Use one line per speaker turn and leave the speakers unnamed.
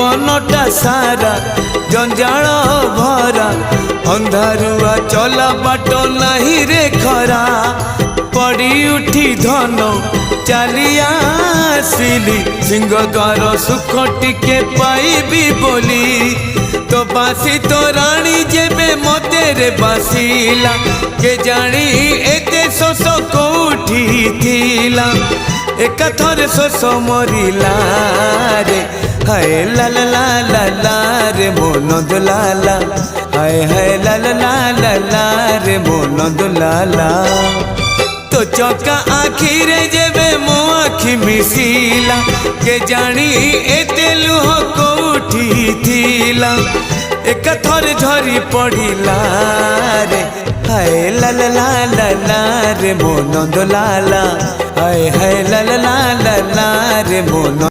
जीवनटा सारा जंजाल भरा अंधारुआ चला बाट नहीं रे खरा पड़ी उठी धन चली आसिली सिंह द्वार सुख टिके पाइबी बोली तो बासी तो राणी जेबे मते रे बासिला के जानी एते शोष कोठी थिला एक थरे शोष मरिला रे हाय ला ला ला ला ला रे मोन दुलाला हाय हाय ला ला ला ला ला रे मोन दुलाला तो चौका आखी रे जेबे मो आखी मिसिला के जानी एते लुह कोठी थिला एक थरे झरी पड़िला रे हाय ला ला ला ला ला रे मोन दुलाला हाय हाय ला ला ला ला ला रे मोन